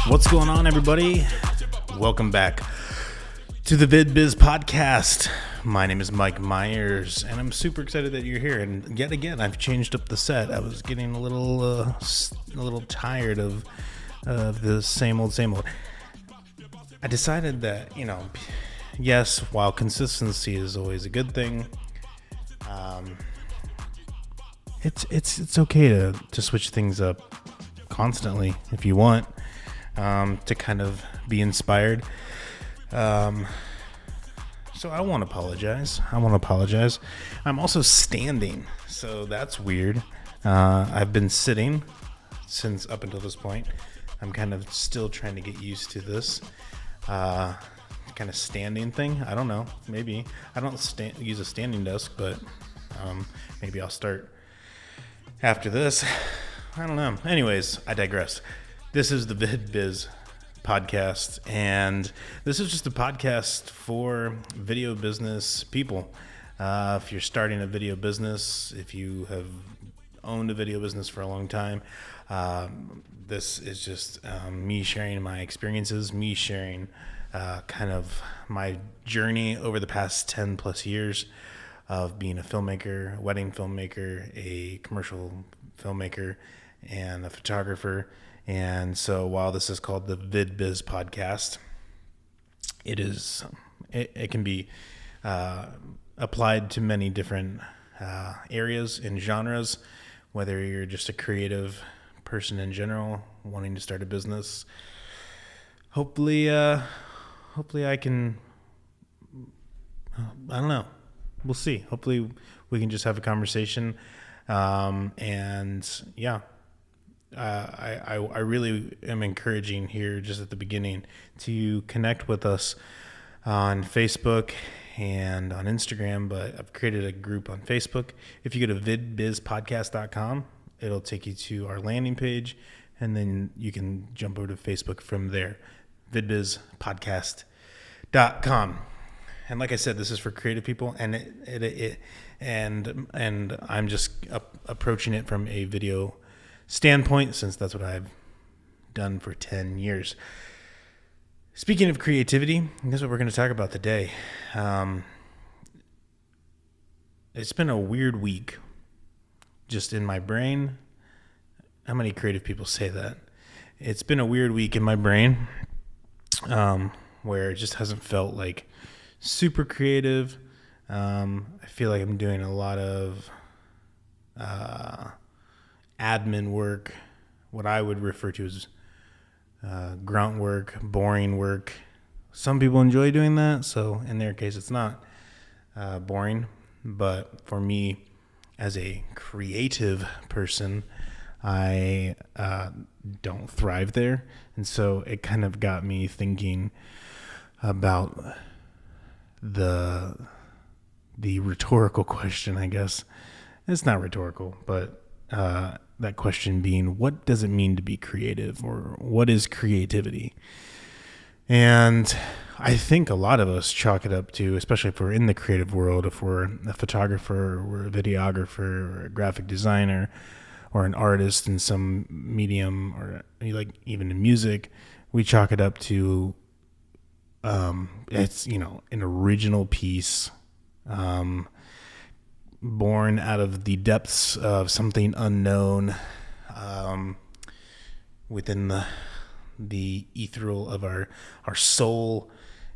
What's going on, everybody? Welcome back to the Vid Biz Podcast. My name is Mike Myers, and I'm super excited that you're here. And yet again, I've changed up the set. I was getting a little tired of the same old. I decided that, yes, while consistency is always a good thing, it's okay to switch things up constantly if you want, to kind of be inspired. So I won't apologize. I'm also standing, so that's weird. I've been sitting since up until this point. I'm kind of still trying to get used to this kind of standing thing. I don't know. Maybe I don't use a standing desk, but maybe I'll start after this. I don't know. Anyways, I digress. This is the Vid Biz Podcast, and this is just a podcast for video business people. If you're starting a video business, if you have owned a video business for a long time, this is just me sharing my experiences, me sharing kind of my journey over the past 10 plus years of being a filmmaker, a wedding filmmaker, a commercial filmmaker, and a photographer. And so while this is called the Vid Biz Podcast, it can be applied to many different areas and genres, whether you're just a creative person in general wanting to start a business. Hopefully I can, I don't know. We'll see. Hopefully we can just have a conversation. And yeah. I really am encouraging here just at the beginning to connect with us on Facebook and on Instagram, but I've created a group on Facebook. If you go to vidbizpodcast.com, it'll take you to our landing page, and then you can jump over to Facebook from there, vidbizpodcast.com. And like I said, this is for creative people, and and I'm just approaching it from a video standpoint, since that's what I've done for 10 years. Speaking of creativity, that's what we're going to talk about today. It's been a weird week just in my brain. How many creative people say that? It's been a weird week in my brain, where it just hasn't felt like super creative. I feel like I'm doing a lot of admin work, what I would refer to as grunt work, boring work. Some people enjoy doing that, so in their case it's not boring. But for me, as a creative person, I don't thrive there. And so it kind of got me thinking about the rhetorical question, I guess. It's not rhetorical, but that question being, what does it mean to be creative, or what is creativity? And I think a lot of us chalk it up to, especially if we're in the creative world, if we're a photographer, or we're a videographer, or a graphic designer, or an artist in some medium, or like even in music, we chalk it up to it's an original piece, born out of the depths of something unknown, within the ethereal of our soul,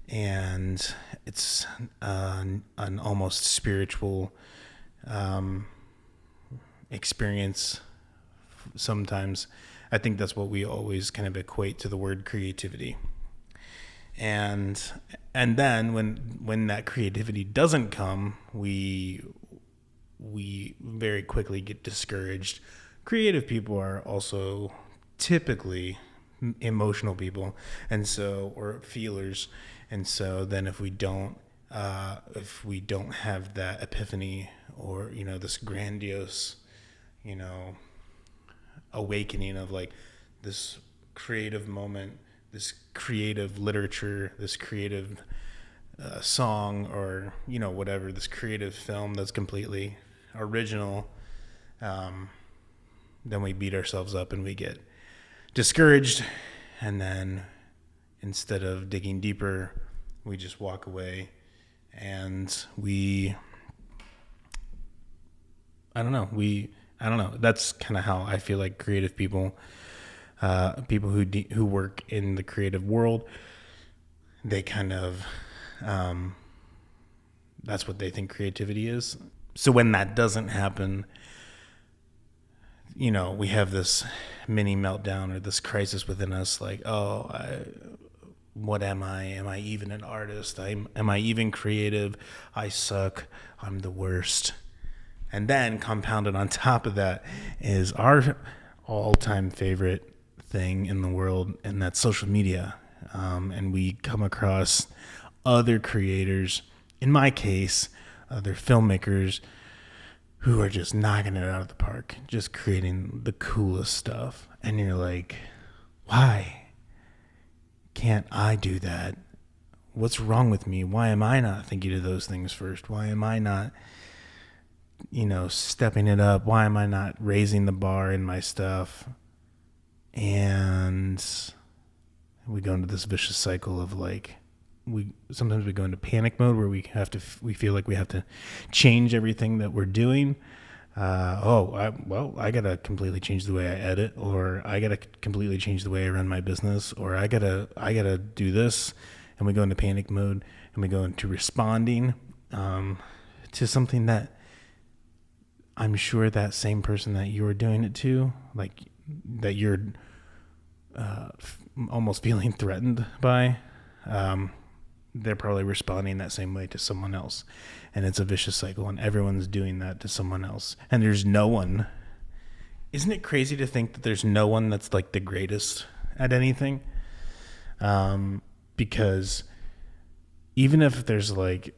and it's an almost spiritual experience. Sometimes I think that's what we always kind of equate to the word creativity. And then when that creativity doesn't come, we very quickly get discouraged. Creative people are also typically emotional people, or feelers. And so then if we don't have that epiphany, or this grandiose awakening of like this creative moment, this creative literature, this creative song, or whatever, this creative film that's completely original, then we beat ourselves up and we get discouraged. And then instead of digging deeper, we just walk away and I don't know. That's kind of how I feel like creative people, people who work in the creative world, they kind of, that's what they think creativity is. So when that doesn't happen, we have this mini meltdown or this crisis within us, like, what am I? Am I even an artist? Am I even creative? I suck. I'm the worst. And then compounded on top of that is our all-time favorite thing in the world, and that's social media. And we come across other creators, in my case, other filmmakers who are just knocking it out of the park, just creating the coolest stuff. And you're like, why can't I do that? What's wrong with me? Why am I not thinking of those things first? Why am I not, stepping it up? Why am I not raising the bar in my stuff? And we go into this vicious cycle of like, sometimes we go into panic mode where we feel like we have to change everything that we're doing. I gotta completely change the way I edit, or I gotta completely change the way I run my business, or I gotta do this. And we go into panic mode and we go into responding to something that I'm sure that same person that you were doing it to, like that you're almost feeling threatened by, they're probably responding that same way to someone else. And it's a vicious cycle, and everyone's doing that to someone else. And there's no one. Isn't it crazy to think that there's no one that's like the greatest at anything? Because even if there's like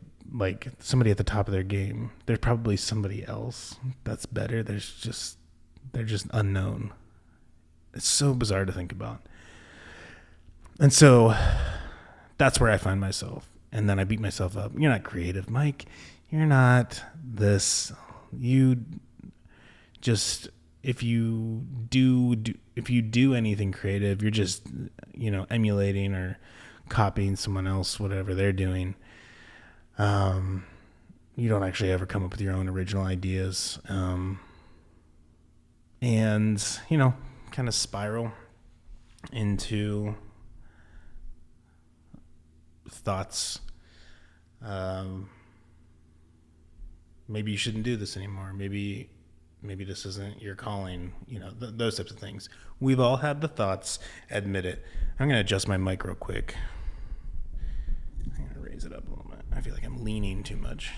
somebody at the top of their game, there's probably somebody else that's better. They're just unknown. It's so bizarre to think about. And so that's where I find myself. And then I beat myself up. You're not creative, Mike. You're not this. You just, if you do anything creative, you're just, emulating or copying someone else, whatever they're doing. You don't actually ever come up with your own original ideas. And, kind of spiral into thoughts. Maybe you shouldn't do this anymore. Maybe this isn't your calling. Those types of things. We've all had the thoughts. Admit it. I'm gonna adjust my mic real quick. I'm gonna raise it up a little bit. I feel like I'm leaning too much.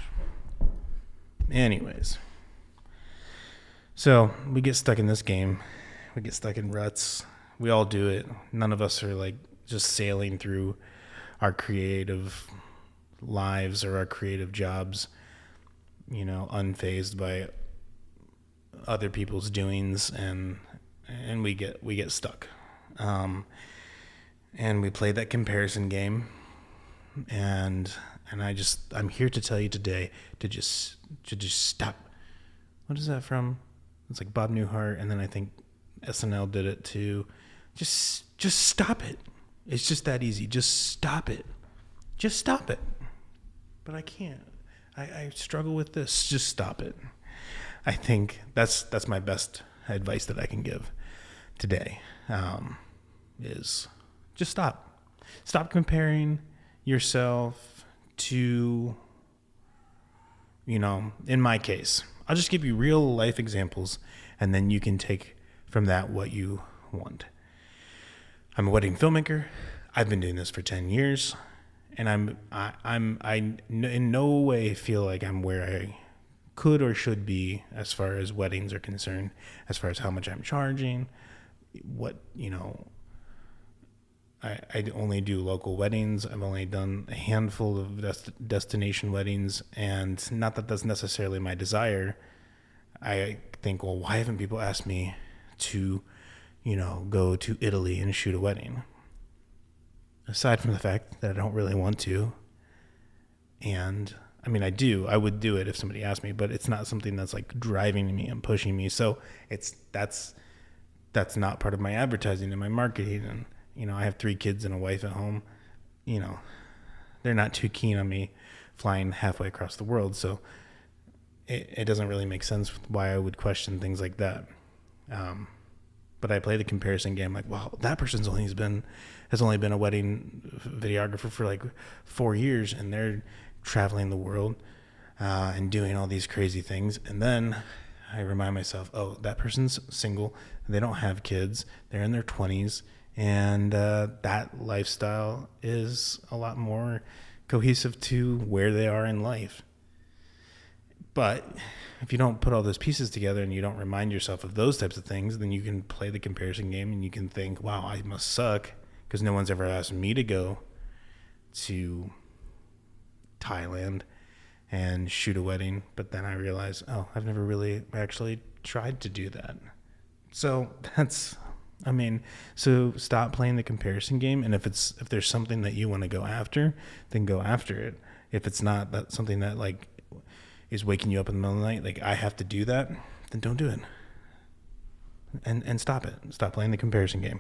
Anyways, so we get stuck in this game. We get stuck in ruts. We all do it. None of us are like just sailing through our creative lives or our creative jobs, unfazed by other people's doings, and we get stuck. And we play that comparison game, and I'm here to tell you today to just stop. What is that from? It's like Bob Newhart, and then I think SNL did it too. Just stop it. It's just that easy. Just stop it. Just stop it. But I can't. I struggle with this. Just stop it. I think that's my best advice that I can give today. Is just stop. Stop comparing yourself to, in my case. I'll just give you real life examples, and then you can take from that what you want. I'm a wedding filmmaker. I've been doing this for 10 years, and I in no way feel like I'm where I could or should be as far as weddings are concerned, as far as how much I'm charging, what, I only do local weddings. I've only done a handful of destination weddings, and not that that's necessarily my desire. I think, well, why haven't people asked me to, go to Italy and shoot a wedding? Aside from the fact that I don't really want to. And I would do it if somebody asked me, but it's not something that's like driving me and pushing me. So that's that's not part of my advertising and my marketing. And, I have 3 kids and a wife at home. They're not too keen on me flying halfway across the world. So it doesn't really make sense why I would question things like that. But I play the comparison game like, wow, that person's has only been a wedding videographer for like 4 years, and they're traveling the world and doing all these crazy things. And then I remind myself, oh, that person's single. They don't have kids. They're in their 20s. And that lifestyle is a lot more cohesive to where they are in life. But if you don't put all those pieces together and you don't remind yourself of those types of things, then you can play the comparison game and you can think, wow, I must suck because no one's ever asked me to go to Thailand and shoot a wedding. But then I realize, oh, I've never really actually tried to do that. So so stop playing the comparison game. And if there's something that you want to go after, then go after it. If it's not that something that like is waking you up in the middle of the night, like I have to do that, then don't do it. And stop it. Stop playing the comparison game.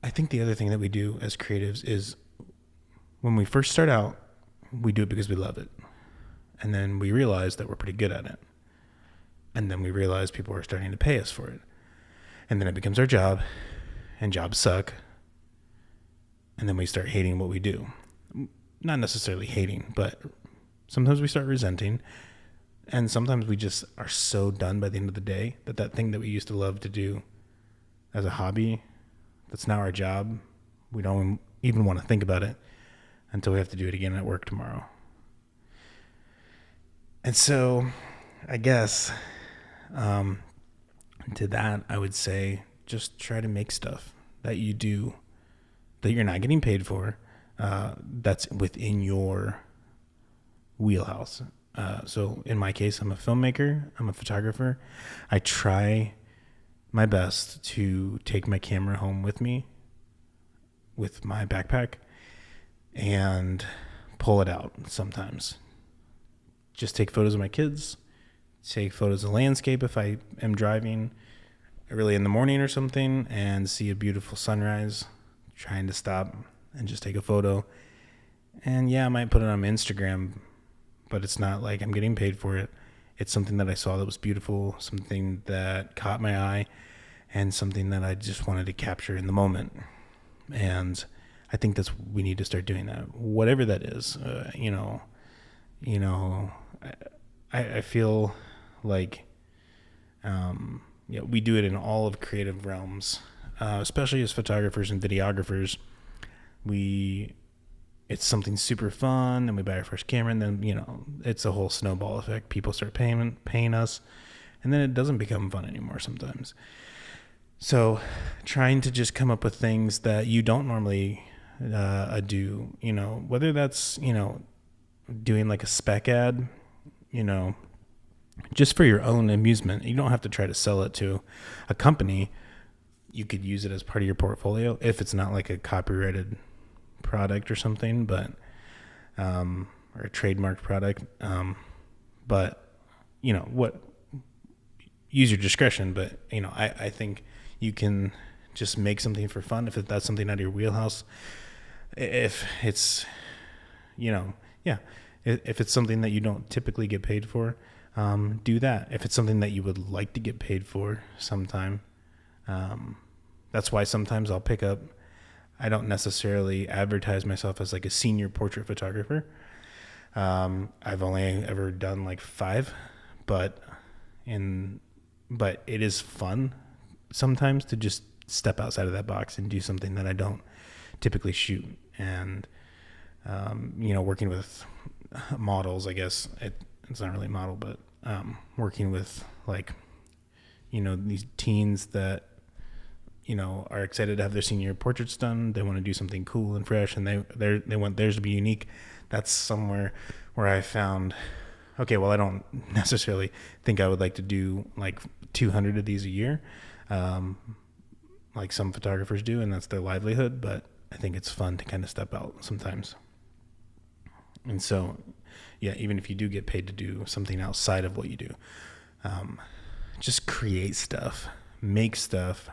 I think the other thing that we do as creatives is when we first start out, we do it because we love it. And then we realize that we're pretty good at it. And then we realize people are starting to pay us for it. And then it becomes our job, and jobs suck. And then we start hating what we do. Not necessarily hating, but sometimes we start resenting. And sometimes we just are so done by the end of the day that thing that we used to love to do as a hobby, that's now our job, we don't even want to think about it until we have to do it again at work tomorrow. And so I guess to that, I would say just try to make stuff that you do that you're not getting paid for, that's within your wheelhouse. So in my case, I'm a filmmaker, I'm a photographer. I try my best to take my camera home with me with my backpack and pull it out sometimes. Just take photos of my kids, take photos of landscape if I am driving early in the morning or something and see a beautiful sunrise, trying to stop and just take a photo. And yeah, I might put it on Instagram, but it's not like I'm getting paid for it. It's something that I saw that was beautiful, something that caught my eye, and something that I just wanted to capture in the moment. And I think we need to start doing that, whatever that is. I feel like, we do it in all of creative realms, especially as photographers and videographers. It's something super fun, and we buy our first camera, and then, it's a whole snowball effect. People start paying us, and then it doesn't become fun anymore sometimes. So trying to just come up with things that you don't normally do, whether that's, doing like a spec ad, just for your own amusement. You don't have to try to sell it to a company. You could use it as part of your portfolio if it's not like a copyrighted product or something, but or a trademarked product. But use your discretion. But I think you can just make something for fun if that's something out of your wheelhouse. If it's if it's something that you don't typically get paid for, do that. If it's something that you would like to get paid for sometime, that's why sometimes I'll pick up. I don't necessarily advertise myself as like a senior portrait photographer. I've only ever done like 5, but it is fun sometimes to just step outside of that box and do something that I don't typically shoot. And, working with models, I guess it's not really a model, but, working with like, these teens that, are excited to have their senior portraits done. They want to do something cool and fresh, and they want theirs to be unique. That's somewhere where I found, okay, well, I don't necessarily think I would like to do like 200 of these a year, like some photographers do, and that's their livelihood. But I think it's fun to kind of step out sometimes. And so, yeah, even if you do get paid to do something outside of what you do, just create stuff, make stuff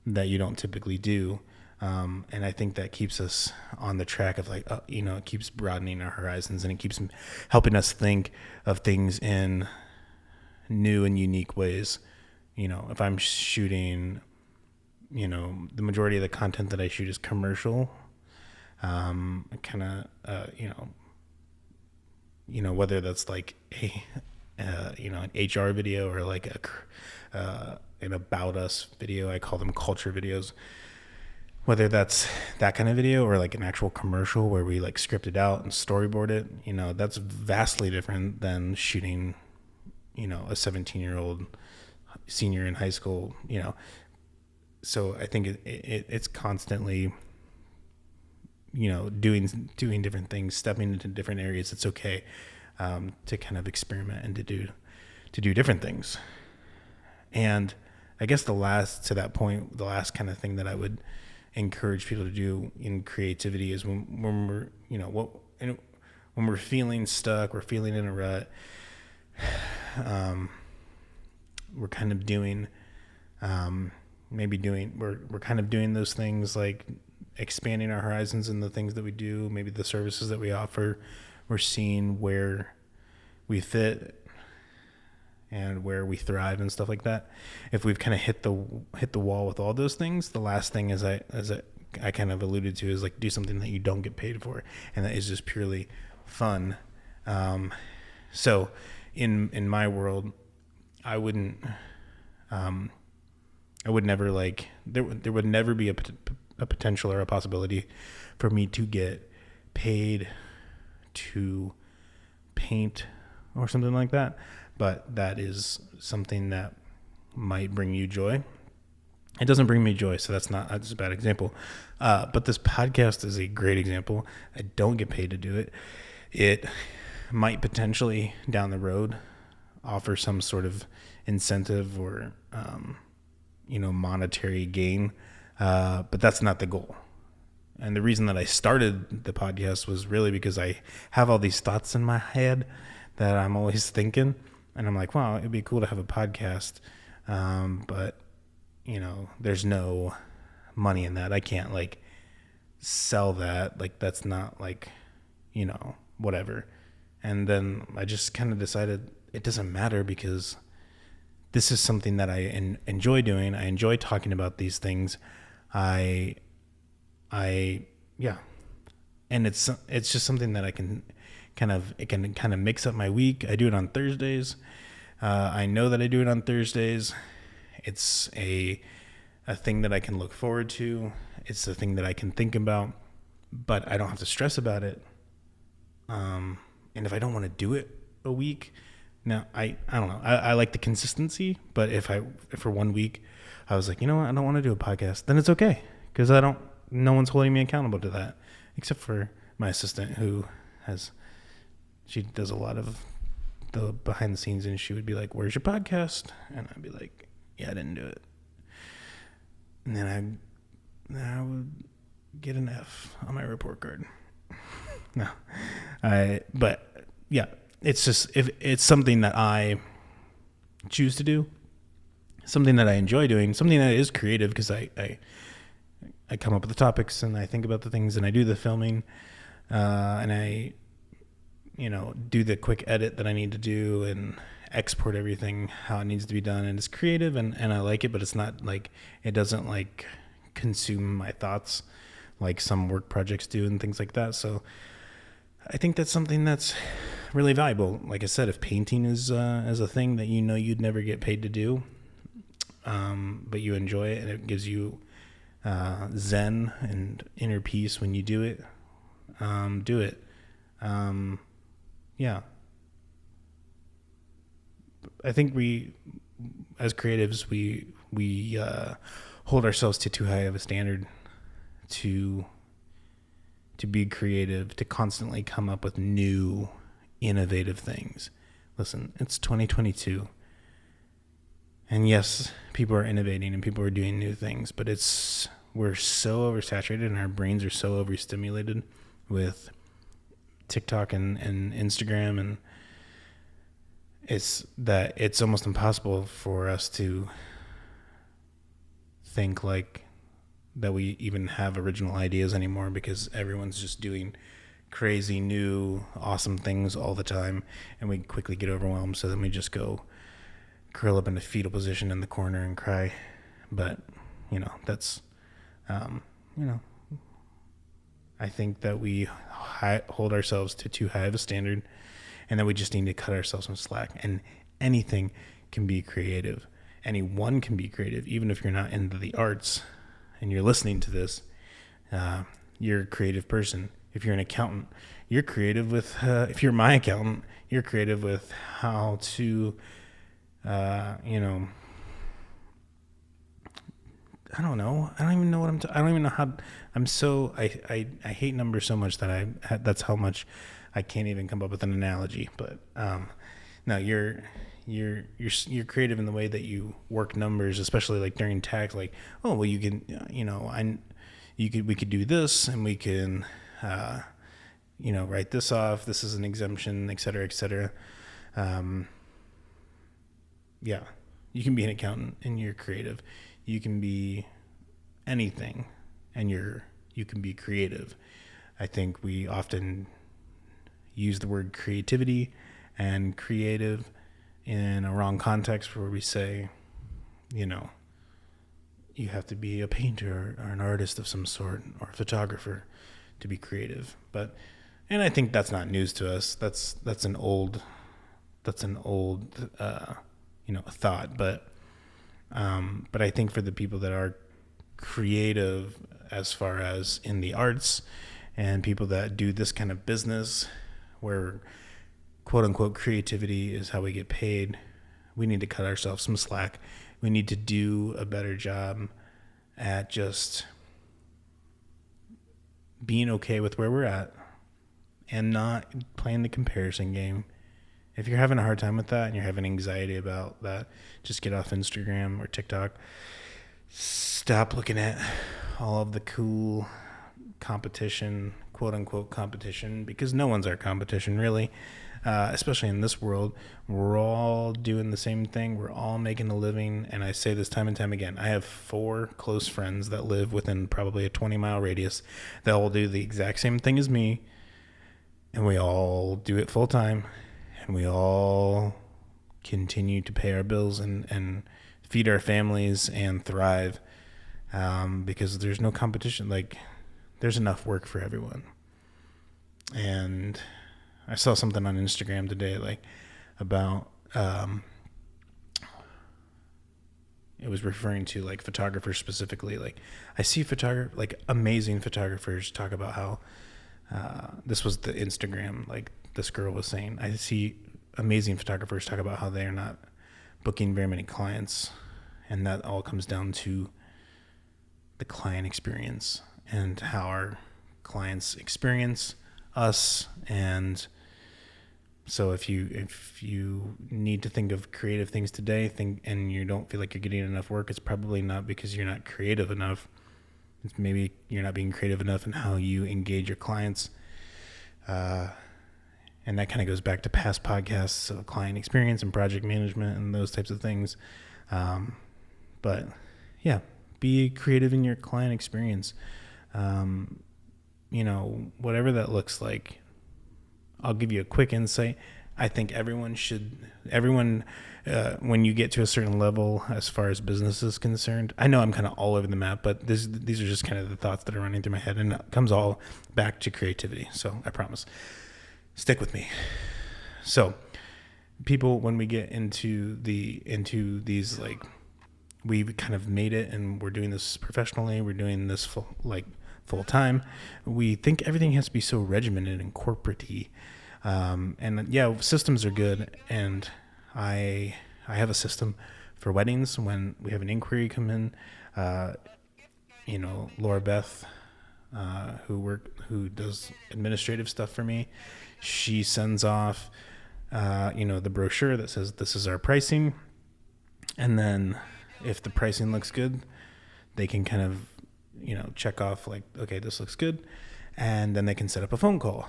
that you don't typically do. And I think that keeps us on the track of like, it keeps broadening our horizons, and it keeps helping us think of things in new and unique ways. If I'm shooting, the majority of the content that I shoot is commercial, whether that's like an HR video or like an about us video. I call them culture videos. Whether that's that kind of video or like an actual commercial where we like script it out and storyboard it, that's vastly different than shooting, a 17-year-old senior in high school, So I think it's constantly, doing different things, stepping into different areas. It's okay to kind of experiment and to do different things. And I guess the last kind of thing that I would encourage people to do in creativity is when we're, when we're feeling stuck, we're feeling in a rut, we're kind of doing, we're kind of doing those things like expanding our horizons in the things that we do, maybe the services that we offer. We're seeing where we fit and where we thrive and stuff like that. If we've kind of hit the wall with all those things, the last thing as I kind of alluded to is like do something that you don't get paid for, and that is just purely fun. So in my world, I would never like there would never be a potential or a possibility for me to get paid to paint or something like that. But that is something that might bring you joy. It doesn't bring me joy, so that's a bad example. But this podcast is a great example. I don't get paid to do it. It might potentially down the road offer some sort of incentive or monetary gain, but that's not the goal. And the reason that I started the podcast was really because I have all these thoughts in my head that I'm always thinking, and I'm like, wow, it'd be cool to have a podcast, but there's no money in that. I can't like sell that. Like that's not like, whatever. And then I just kind of decided it doesn't matter because this is something that I enjoy doing. I enjoy talking about these things. And it's just something that I can kind of mix up my week. I do it on Thursdays. I know that I do it on Thursdays. It's a thing that I can look forward to. It's a thing that I can think about, but I don't have to stress about it. And if I don't want to do it a week, now I don't know. I like the consistency, but if for 1 week I was like, you know what, I don't want to do a podcast, then it's okay because no one's holding me accountable to that, except for my assistant she does a lot of the behind the scenes, and she would be like, where's your podcast? And I'd be like, yeah, I didn't do it. And then I would get an F on my report card. No, but yeah, it's just, if it's something that I choose to do, something that I enjoy doing, something that is creative because I come up with the topics and I think about the things and I do the filming, and I, do the quick edit that I need to do and export everything how it needs to be done. And it's creative and I like it, but it's not like, it doesn't like consume my thoughts like some work projects do and things like that. So I think that's something that's really valuable. Like I said, if painting is a thing that you'd never get paid to do, but you enjoy it and it gives you zen and inner peace when you do it, do it. Yeah. I think we, as creatives, we hold ourselves to too high of a standard to be creative, to constantly come up with new, innovative things. Listen, it's 2022. And yes, people are innovating and people are doing new things, but we're so oversaturated and our brains are so overstimulated with TikTok and Instagram, it's almost impossible for us to think like that we even have original ideas anymore, because everyone's just doing crazy new awesome things all the time, and we quickly get overwhelmed, so then we just go curl up in a fetal position in the corner and cry. But that's I think that we hold ourselves to too high of a standard, and that we just need to cut ourselves some slack. And anything can be creative. Anyone can be creative, even if you're not into the arts and you're listening to this. You're a creative person. If you're an accountant, you're creative with, if you're my accountant, you're creative with how to, I don't know. I don't even know what I don't even know how. I hate numbers so much that that's how much I can't even come up with an analogy. But no, you're creative in the way that you work numbers, especially like during tax. Like, oh well, you can, we could do this, and we can, write this off. This is an exemption, et cetera, et cetera. Yeah, you can be an accountant and you're creative. You can be anything and you can be creative. I think we often use the word creativity and creative in a wrong context, where we say, you have to be a painter or an artist of some sort or a photographer to be creative. And I think that's not news to us. That's an old thought. But I think for the people that are creative, as far as in the arts, and people that do this kind of business where quote unquote creativity is how we get paid, we need to cut ourselves some slack. We need to do a better job at just being okay with where we're at and not playing the comparison game. If you're having a hard time with that and you're having anxiety about that, just get off Instagram or TikTok. Stop looking at all of the cool competition, quote unquote competition, because no one's our competition really. Especially in this world, we're all doing the same thing. We're all making a living. And I say this time and time again. I have 4 close friends that live within probably a 20-mile radius that all do the exact same thing as me. And we all do it full time. And we all continue to pay our bills and feed our families and thrive, because there's no competition. Like, there's enough work for everyone. And I saw something on Instagram today, like about, it was referring to like photographers specifically. Like, I see amazing photographers talk about how, this was the Instagram, like this girl was saying, I see amazing photographers talk about how they're not booking very many clients. And that all comes down to the client experience and how our clients experience us. And so if you need to think of creative things today, and you don't feel like you're getting enough work, it's probably not because you're not creative enough. It's maybe you're not being creative enough in how you engage your clients. And that kind of goes back to past podcasts of client experience and project management and those types of things. But yeah, be creative in your client experience. Whatever that looks like. I'll give you a quick insight. I think everyone, when you get to a certain level as far as business is concerned, I know I'm kind of all over the map, but these are just kind of the thoughts that are running through my head, and it comes all back to creativity. So I promise, stick with me. So people, when we get into these, like, we've kind of made it and we're doing this professionally, we're doing this full time, we think everything has to be so regimented and corporate-y. And yeah, systems are good. And I have a system for weddings. When we have an inquiry come in, Laura Beth, who does administrative stuff for me, she sends off, the brochure that says this is our pricing. And then if the pricing looks good, they can kind of, check off like, okay, this looks good. And then they can set up a phone call.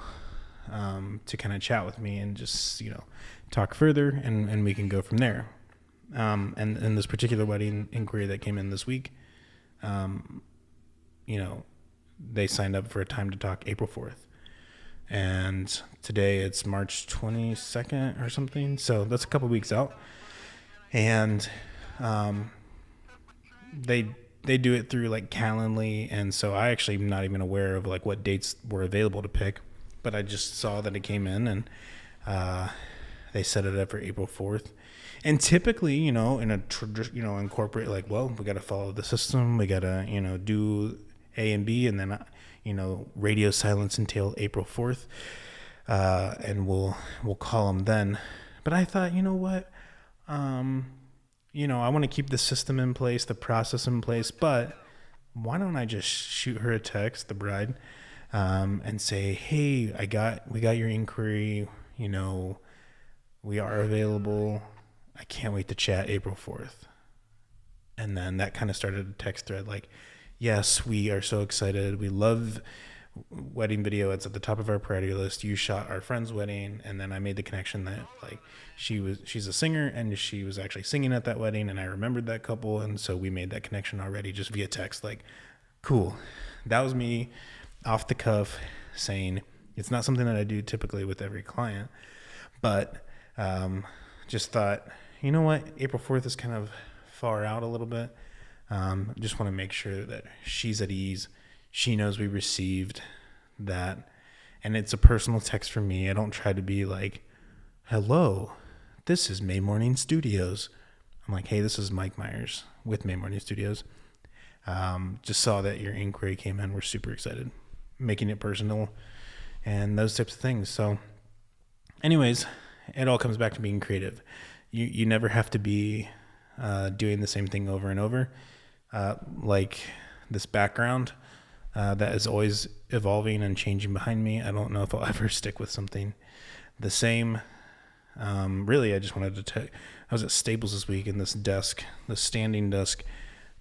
to kind of chat with me and just, talk further, and we can go from there. And in this particular wedding inquiry that came in this week, they signed up for a time to talk April 4th. And today it's March 22nd or something. So that's a couple weeks out. And they do it through like Calendly. And so I actually am not even aware of like what dates were available to pick. But I just saw that it came in, and they set it up for April 4th. And typically, in a in corporate, like, well, we got to follow the system. We got to, do A and B, and then, radio silence until April 4th. And we'll call them then. But I thought, you know what? I want to keep the system in place, the process in place, but why don't I just shoot her a text, the bride, and say, hey, we got your inquiry, we are available. I can't wait to chat April 4th. And then that kind of started a text thread like, yes, we are so excited. We love wedding video. It's at the top of our priority list. You shot our friend's wedding. And then I made the connection that like she's a singer, and she was actually singing at that wedding. And I remembered that couple. And so we made that connection already just via text. Like, cool. That was me off the cuff saying, it's not something that I do typically with every client, but just thought, you know what? April 4th is kind of far out a little bit. Just want to make sure that she's at ease. She knows we received that. And it's a personal text from me. I don't try to be like, hello, this is May Morning Studios. I'm like, hey, this is Mike Myers with May Morning Studios. Just saw that your inquiry came in. We're super excited. Making it personal and those types of things. So anyways, it all comes back to being creative. You never have to be doing the same thing over and over. Like this background that is always evolving and changing behind me. I don't know if I'll ever stick with something the same. Really, I just wanted to tell you, I was at Staples this week, and this standing desk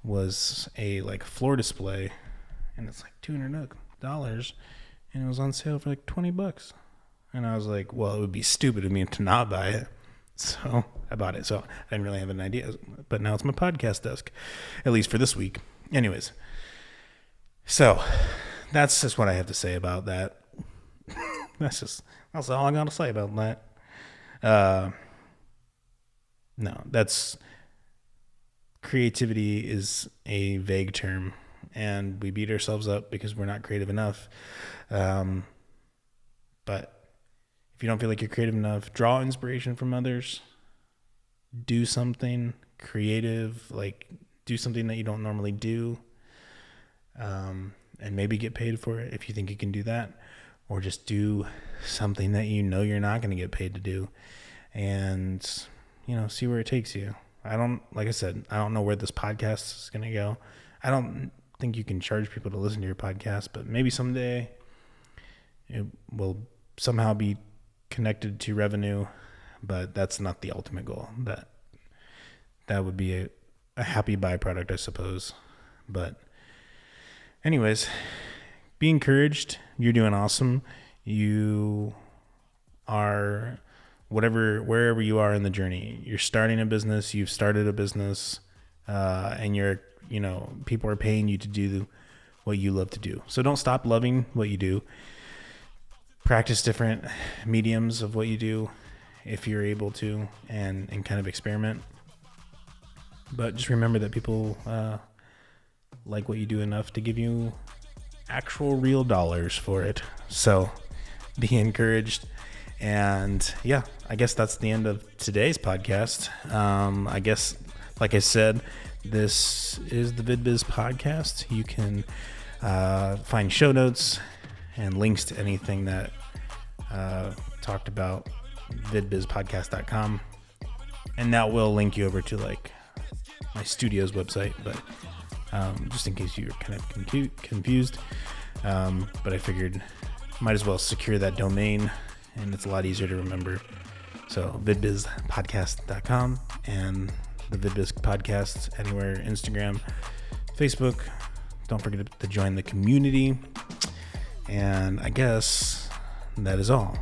was a like floor display, and it's like $200, and it was on sale for like $20. And I was like, well, it would be stupid of me to not buy it. So I bought it. So I didn't really have an idea, but now it's my podcast desk, at least for this week. Anyways, so that's just what I have to say about that. That's all I got to say about that. No, creativity is a vague term, and we beat ourselves up because we're not creative enough. But if you don't feel like you're creative enough, draw inspiration from others. Do something creative, like do something that you don't normally do, and maybe get paid for it if you think you can do that, or just do something that you're not going to get paid to do, and see where it takes you. Like I said, I don't know where this podcast is going to go. I don't think you can charge people to listen to your podcast, but maybe someday it will somehow be connected to revenue, but that's not the ultimate goal. That would be a happy byproduct, I suppose. But anyways, be encouraged. You're doing awesome. You are wherever you are in the journey. You're starting a business, you've started a business, and people are paying you to do what you love to do. So don't stop loving what you do. Practice different mediums of what you do if you're able to, and kind of experiment. But just remember that people like what you do enough to give you actual real dollars for it. So be encouraged. And yeah, I guess that's the end of today's podcast. I guess, like I said, this is the Vid Biz Podcast. You can find show notes and links to anything that talked about vidbizpodcast.com, and that will link you over to like my studio's website, but just in case you're kind of confused, but I figured might as well secure that domain, and it's a lot easier to remember. So vidbizpodcast.com and the Vid Biz Podcast anywhere, Instagram, Facebook. Don't forget to join the community. And I guess that is all.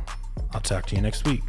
I'll talk to you next week.